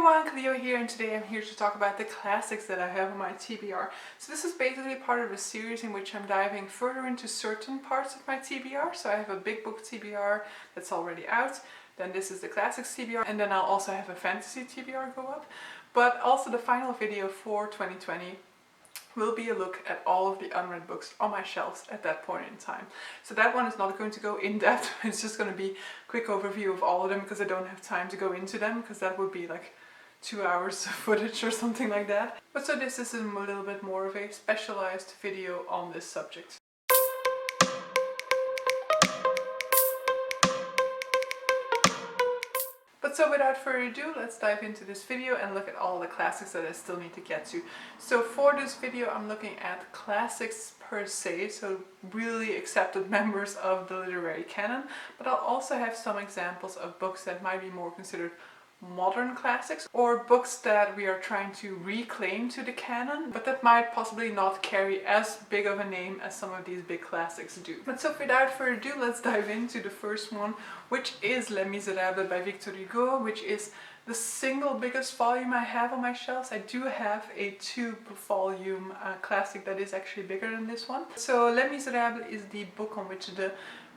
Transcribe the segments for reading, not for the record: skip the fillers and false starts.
everyone, Clio here, and today I'm here to talk about the classics that I have on my TBR. So this is basically part of a series in which I'm diving further into certain parts of my TBR. So I have a big book TBR that's already out, then this is the Classics TBR, and then I'll also have a Fantasy TBR go up. But also the final video for 2020 will be a look at all of the unread books on my shelves at that point in time. So that one is not going to go in depth, it's just going to be a quick overview of all of them because I don't have time to go into them because that would be like 2 hours of footage or something like that. But so this is a little bit more of a specialized video on this subject. But so without further ado, let's dive into this video and look at all the classics that I still need to get to. So for this video I'm looking at classics per se, so really accepted members of the literary canon, but I'll also have some examples of books that might be more considered modern classics, or books that we are trying to reclaim to the canon, but that might possibly not carry as big of a name as some of these big classics do. But so without further ado, let's dive into the first one, which is Les Miserables by Victor Hugo, which is the single biggest volume I have on my shelves. I do have a 2-volume classic that is actually bigger than this one. So Les Miserables is the book on which the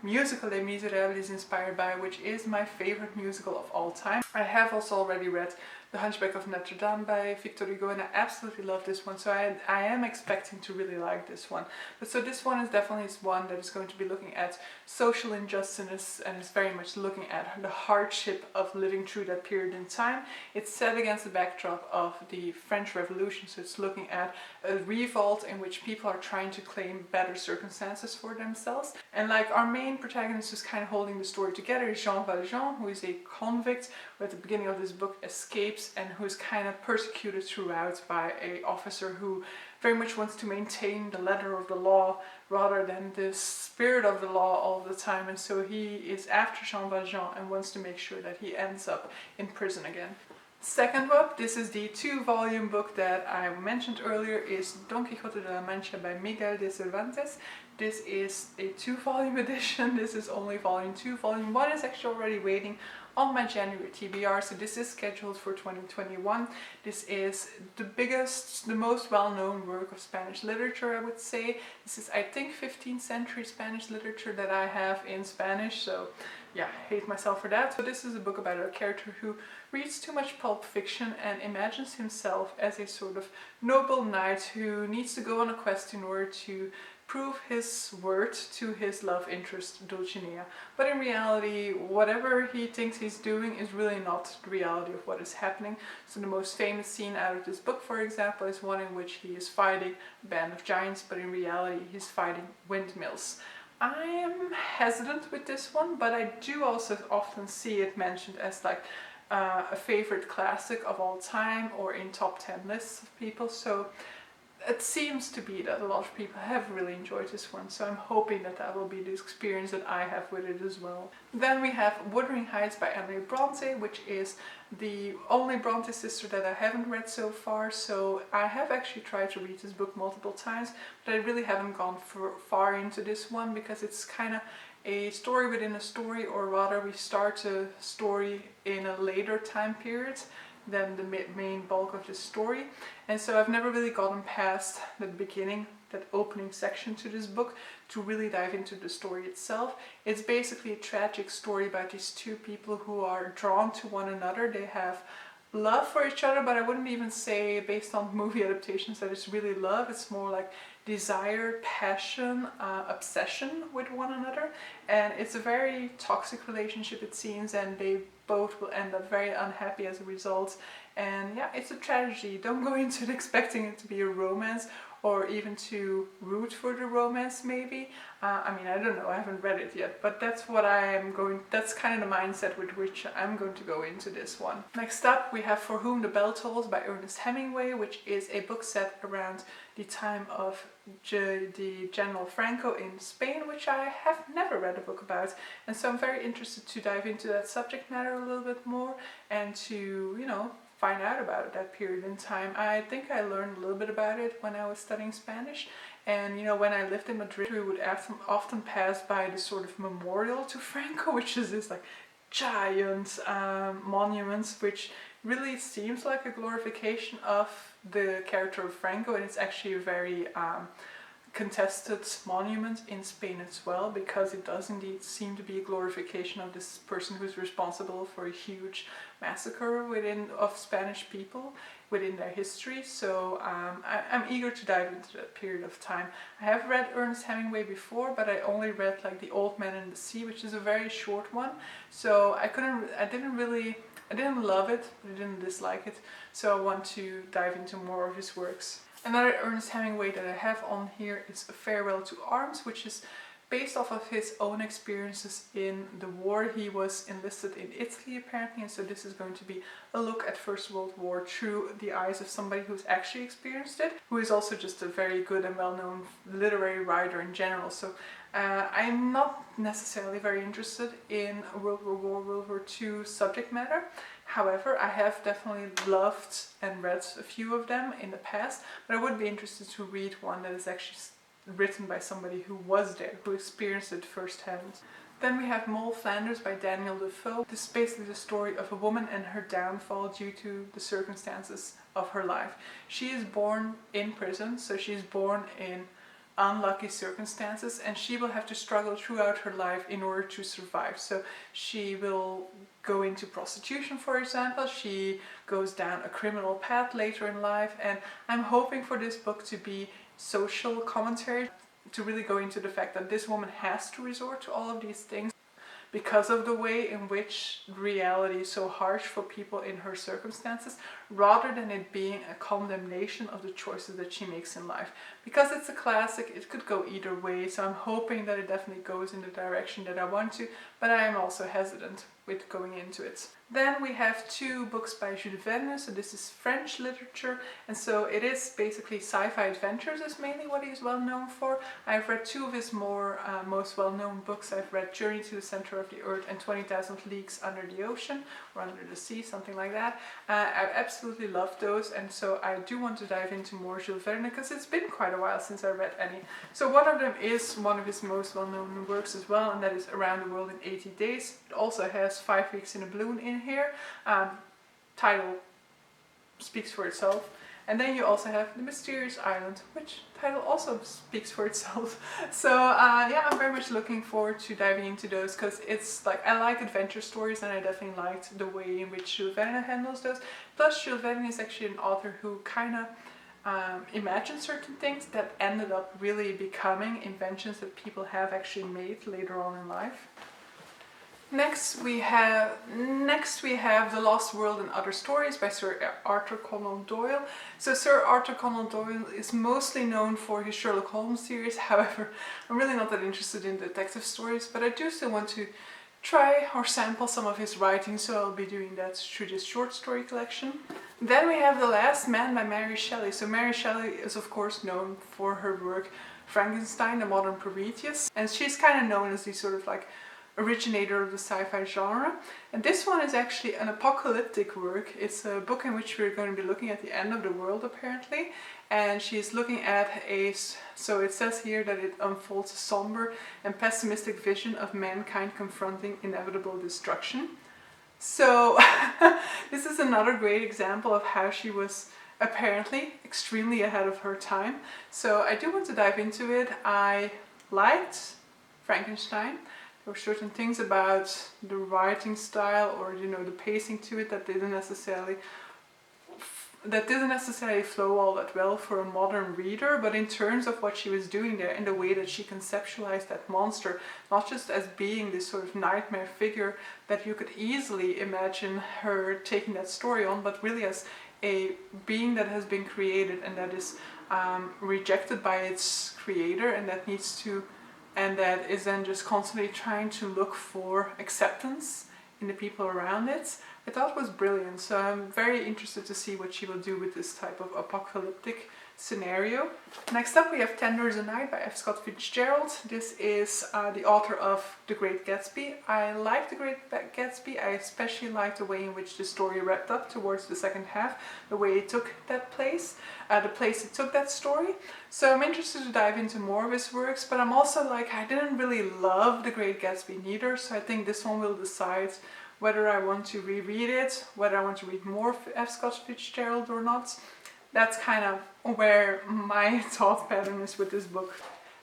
musical Les Miserables is inspired by, which is my favorite musical of all time. I have also already read The Hunchback of Notre Dame by Victor Hugo and I absolutely love this one, so I am expecting to really like this one. But so this one is definitely one that is going to be looking at social injustice and is very much looking at the hardship of living through that period in time. It's set against the backdrop of the French Revolution, so it's looking at a revolt in which people are trying to claim better circumstances for themselves. And like our main protagonist who's kind of holding the story together is Jean Valjean, who is a convict who at the beginning of this book escapes and who's kind of persecuted throughout by an officer who very much wants to maintain the letter of the law rather than the spirit of the law all the time, and so he is after Jean Valjean and wants to make sure that he ends up in prison again. Second book, this is the 2-volume book that I mentioned earlier, is Don Quixote de la Mancha by Miguel de Cervantes. This is a 2-volume edition. This is only volume 2. Volume 1 is actually already waiting on my January TBR, so this is scheduled for 2021. This is the biggest, the most well-known work of Spanish literature, I would say. This is, I think, 15th century Spanish literature that I have in Spanish, so yeah, hate myself for that. So this is a book about a character who reads too much pulp fiction and imagines himself as a sort of noble knight who needs to go on a quest in order to prove his worth to his love interest Dulcinea. But in reality, whatever he thinks he's doing is really not the reality of what is happening. So the most famous scene out of this book, for example, is one in which he is fighting a band of giants, but in reality he's fighting windmills. I am hesitant with this one, but I do also often see it mentioned as like a favorite classic of all time or in top 10 lists of people, so it seems to be that a lot of people have really enjoyed this one, so I'm hoping that that will be the experience that I have with it as well. Then we have Wuthering Heights by Emily Bronte, which is the only Bronte sister that I haven't read so far, so I have actually tried to read this book multiple times, but I really haven't gone far into this one because it's kind of a story within a story, or rather we start a story in a later time period than the main bulk of the story, and so I've never really gotten past the beginning, that opening section to this book, to really dive into the story itself. It's basically a tragic story about these two people who are drawn to one another. They have love for each other, but I wouldn't even say, based on movie adaptations, that it's really love. It's more like desire, passion, obsession with one another, and it's a very toxic relationship, it seems, and they both will end up very unhappy as a result. And yeah, it's a tragedy. Don't go into it expecting it to be a romance or even to root for the romance, maybe. I mean, I don't know, I haven't read it yet, but that's what that's kind of the mindset with which I'm going to go into this one. Next up, we have For Whom the Bell Tolls by Ernest Hemingway, which is a book set around the time of the General Franco in Spain, which I have never read a book about, and so I'm very interested to dive into that subject matter a little bit more and to, you know, find out about that period in time. I think I learned a little bit about it when I was studying Spanish, and you know, when I lived in Madrid we would often pass by the sort of memorial to Franco, which is this like giant monument which really seems like a glorification of the character of Franco, and it's actually a very contested monument in Spain as well, because it does indeed seem to be a glorification of this person who's responsible for a huge massacre of Spanish people within their history. So I'm eager to dive into that period of time. I have read Ernest Hemingway before, but I only read like The Old Man and the Sea, which is a very short one. So I didn't love it, but I didn't dislike it. So I want to dive into more of his works. Another Ernest Hemingway that I have on here is A Farewell to Arms, which is based off of his own experiences in the war. He was enlisted in Italy apparently, and so this is going to be a look at First World War through the eyes of somebody who's actually experienced it, who is also just a very good and well-known literary writer in general. So I'm not necessarily very interested in World War I, World War II subject matter. However, I have definitely loved and read a few of them in the past, but I would be interested to read one that is actually written by somebody who was there, who experienced it firsthand. Then we have Moll Flanders by Daniel Defoe. This is basically the story of a woman and her downfall due to the circumstances of her life. She is born in prison, so she's born in unlucky circumstances, and she will have to struggle throughout her life in order to survive. So she will go into prostitution, for example. She goes down a criminal path later in life, and I'm hoping for this book to be social commentary, to really go into the fact that this woman has to resort to all of these things because of the way in which reality is so harsh for people in her circumstances, rather than it being a condemnation of the choices that she makes in life. Because it's a classic, it could go either way, so I'm hoping that it definitely goes in the direction that I want to, but I am also hesitant with going into it. Then we have two books by Jules Verne, so this is French literature, and so it is basically sci-fi adventures is mainly what he's well known for. I've read two of his most well-known books. I've read Journey to the Center of the Earth and 20,000 Leagues Under the Ocean, or Under the Sea, something like that. I absolutely love those, and so I do want to dive into more Jules Verne, because it's been quite a while since I read any. So one of them is one of his most well-known works as well, and that is Around the World in 80 Days. It also has 5 Weeks in a Balloon in here. Title speaks for itself. And then you also have The Mysterious Island, which title also speaks for itself. So yeah, I'm very much looking forward to diving into those, because it's like, I like adventure stories, and I definitely liked the way in which Jules Verne handles those. Plus Jules Verne is actually an author who kind of imagined certain things that ended up really becoming inventions that people have actually made later on in life. Next we have The Lost World and Other Stories by Sir Arthur Conan Doyle. So Sir Arthur Conan Doyle is mostly known for his Sherlock Holmes series. However, I'm really not that interested in detective stories, but I do still want to try or sample some of his writing, so I'll be doing that through this short story collection. Then we have The Last Man by Mary Shelley. So Mary Shelley is of course known for her work Frankenstein, the Modern Prometheus, and she's kind of known as the sort of like originator of the sci-fi genre. And this one is actually an apocalyptic work. It's a book in which we're going to be looking at the end of the world apparently, and she's looking at so it says here that it unfolds a somber and pessimistic vision of mankind confronting inevitable destruction. So this is another great example of how she was apparently extremely ahead of her time. So I do want to dive into it. I liked Frankenstein. There were certain things about the writing style, or the pacing to it, that didn't necessarily flow all that well for a modern reader. But in terms of what she was doing there, and the way that she conceptualized that monster, not just as being this sort of nightmare figure that you could easily imagine her taking that story on, but really as a being that has been created and that is rejected by its creator, and that is then just constantly trying to look for acceptance in the people around it, I thought was brilliant. So I'm very interested to see what she will do with this type of apocalyptic scenario. Next up we have Tender as a Night by F. Scott Fitzgerald. This is the author of The Great Gatsby. I like The Great Gatsby. I especially like the way in which the story wrapped up towards the second half, the way it took that place, the place it took that story. So I'm interested to dive into more of his works, but I'm also like, I didn't really love The Great Gatsby neither, so I think this one will decide whether I want to reread it, whether I want to read more F. Scott Fitzgerald or not. That's kind of where my thought pattern is with this book.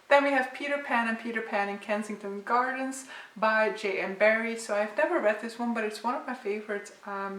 Then we have Peter Pan and Peter Pan in Kensington Gardens by J.M. Barrie. So I've never read this one, but it's one of my favorite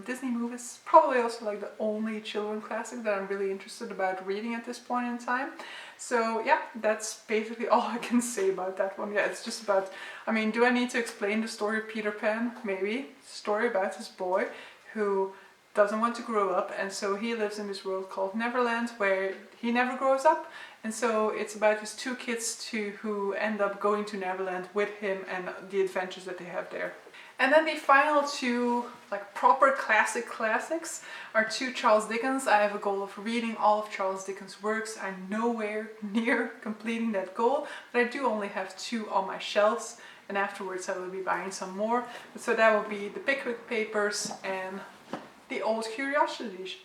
Disney movies. Probably also like the only children classic that I'm really interested about reading at this point in time. So yeah, that's basically all I can say about that one. Yeah, it's just about, I mean, do I need to explain the story of Peter Pan? Maybe. Story about this boy who doesn't want to grow up, and so he lives in this world called Neverland where he never grows up. And so it's about his two kids who end up going to Neverland with him and the adventures that they have there. And then the final two like proper classics are two Charles Dickens. I have a goal of reading all of Charles Dickens' works. I'm nowhere near completing that goal, but I do only have two on my shelves, and afterwards I will be buying some more. So that will be the Pickwick Papers and the Old Curiosity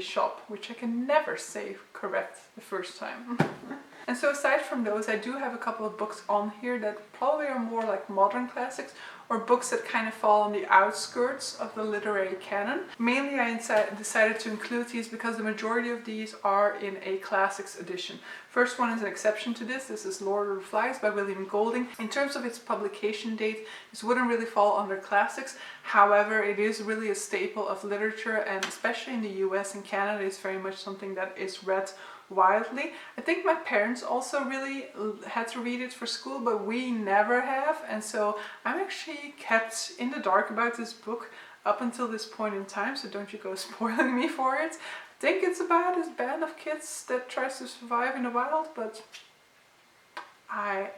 Shop, which I can never say correct the first time. And so aside from those, I do have a couple of books on here that probably are more like modern classics, or books that kind of fall on the outskirts of the literary canon. Mainly I decided to include these because the majority of these are in a classics edition. First one is an exception to this. This is Lord of the Flies by William Golding. In terms of its publication date, this wouldn't really fall under classics. However, it is really a staple of literature, and especially in the US and Canada, it's very much something that is read widely. I think my parents also really had to read it for school, but we never have, and so I'm actually kept in the dark about this book up until this point in time, so don't you go spoiling me for it. I think it's about this band of kids that tries to survive in the wild, but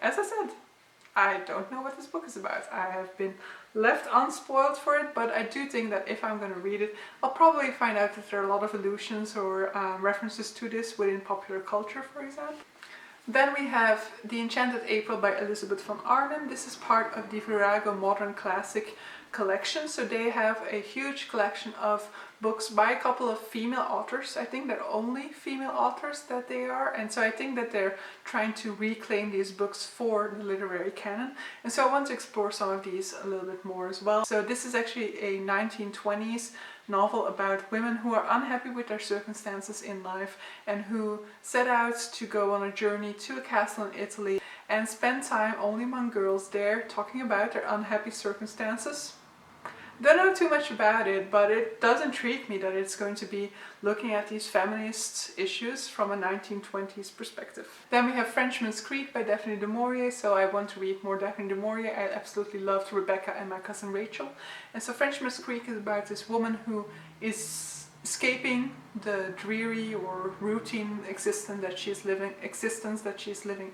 as I said, I don't know what this book is about. I have been left unspoiled for it, but I do think that if I'm going to read it, I'll probably find out that there are a lot of allusions or references to this within popular culture, for example. Then we have The Enchanted April by Elizabeth von Arnim. This is part of the Virago Modern Classic collection. So they have a huge collection of books by a couple of female authors. I think they're only female authors that they are, and so I think that they're trying to reclaim these books for the literary canon, and so I want to explore some of these a little bit more as well. So this is actually a 1920s novel about women who are unhappy with their circumstances in life and who set out to go on a journey to a castle in Italy and spend time only among girls there talking about their unhappy circumstances. Don't know too much about it, but it does intrigue me that it's going to be looking at these feminist issues from a 1920s perspective. Then we have Frenchman's Creek by Daphne du Maurier. So I want to read more Daphne du Maurier. I absolutely loved Rebecca and My Cousin Rachel. And so Frenchman's Creek is about this woman who is escaping the dreary or routine existence that she's living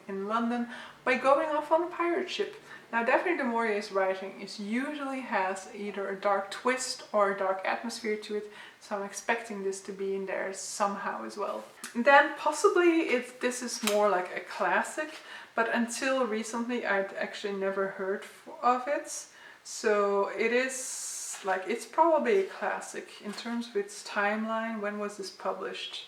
in London by going off on a pirate ship. Now, Daphne du Maurier's writing usually has either a dark twist or a dark atmosphere to it, so I'm expecting this to be in there somehow as well. And then possibly this is more like a classic, but until recently I'd actually never heard of it. So it is like, it's probably a classic in terms of its timeline. When was this published?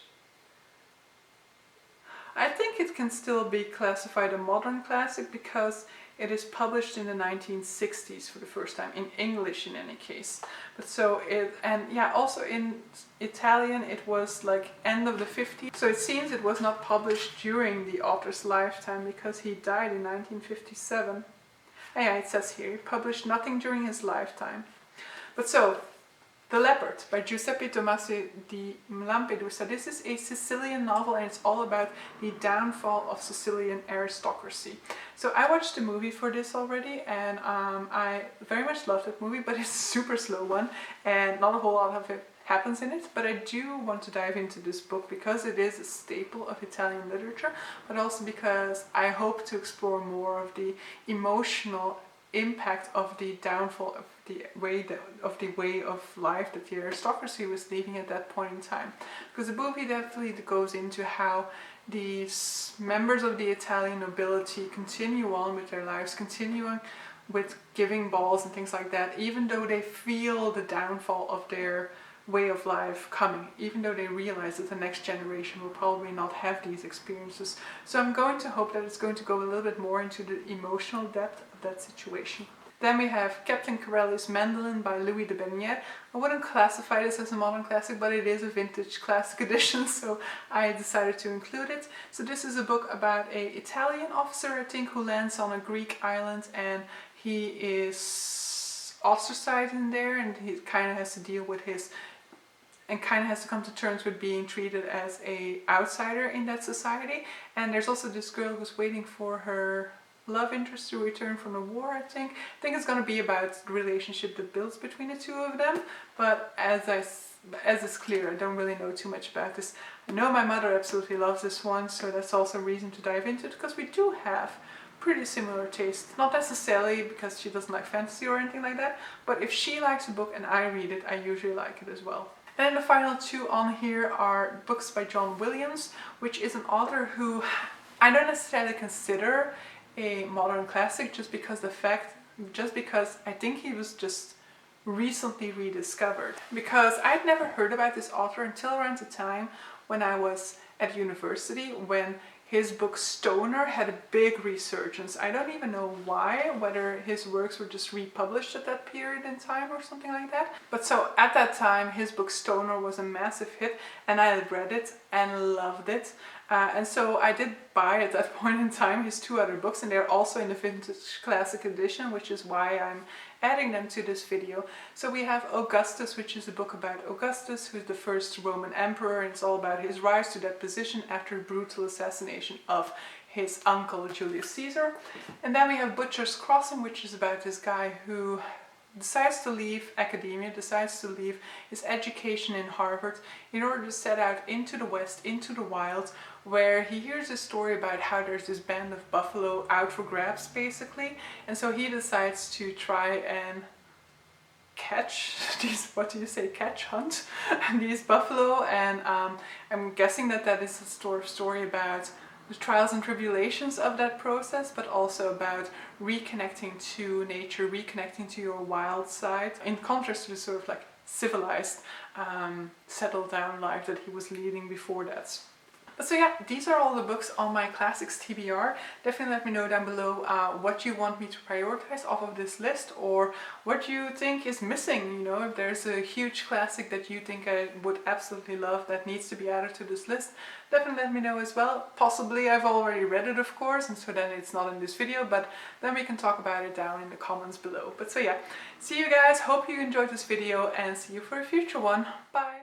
I think it can still be classified a modern classic because it is published in the 1960s for the first time, in English in any case. But so also in Italian it was like end of the 50s. So it seems it was not published during the author's lifetime because he died in 1957. And yeah, it says here, he published nothing during his lifetime. But so, The Leopard by Giuseppe Tomasi di Lampedusa. This is a Sicilian novel and it's all about the downfall of Sicilian aristocracy. So I watched the movie for this already, and I very much love that movie, but it's a super slow one and not a whole lot of it happens in it. But I do want to dive into this book because it is a staple of Italian literature, but also because I hope to explore more of the emotional impact of the downfall of the way of life that the aristocracy was leading at that point in time. Because the movie definitely goes into how these members of the Italian nobility continue on with their lives, continuing with giving balls and things like that, even though they feel the downfall of their way of life coming, even though they realize that the next generation will probably not have these experiences. So I'm going to hope that it's going to go a little bit more into the emotional depth of that situation. Then we have Captain Corelli's Mandolin by Louis de Bernier. I wouldn't classify this as a modern classic, but it is a vintage classic edition, so I decided to include it. So this is a book about an Italian officer, I think, who lands on a Greek island, and he is ostracized in there, and he kind of has to deal with his, and kind of has to come to terms with being treated as an outsider in that society. And there's also this girl who's waiting for her love interest to return from the war, I think. I think it's going to be about the relationship that builds between the two of them, but as is clear, I don't really know too much about this. I know my mother absolutely loves this one, so that's also a reason to dive into it, because we do have pretty similar tastes. Not necessarily because she doesn't like fantasy or anything like that, but if she likes a book and I read it, I usually like it as well. And then the final two on here are books by John Williams, which is an author who I don't necessarily consider a modern classic, just because I think he was just recently rediscovered. Because I'd never heard about this author until around the time when I was at university, when his book Stoner had a big resurgence. I don't even know why, whether his works were just republished at that period in time or something like that. But so at that time, his book Stoner was a massive hit, and I had read it and loved it. And so I did buy at that point in time his two other books, and they're also in the vintage classic edition, which is why I'm adding them to this video. So we have Augustus, which is a book about Augustus, who's the first Roman emperor, and it's all about his rise to that position after the brutal assassination of his uncle Julius Caesar. And then we have Butcher's Crossing, which is about this guy who decides to leave academia, decides to leave his education in Harvard in order to set out into the West, into the wilds, where he hears a story about how there's this band of buffalo out for grabs, basically. And so he decides to try and catch these, hunt these buffalo. And I'm guessing that is a story about the trials and tribulations of that process, but also about reconnecting to nature, reconnecting to your wild side, in contrast to the sort of like civilized, settled down life that he was leading before that. So yeah, these are all the books on my Classics TBR. Definitely let me know down below what you want me to prioritize off of this list, or what you think is missing. You know, if there's a huge classic that you think I would absolutely love that needs to be added to this list, definitely let me know as well. Possibly I've already read it, of course, and so then it's not in this video, but then we can talk about it down in the comments below. But so yeah, see you guys, hope you enjoyed this video, and see you for a future one. Bye!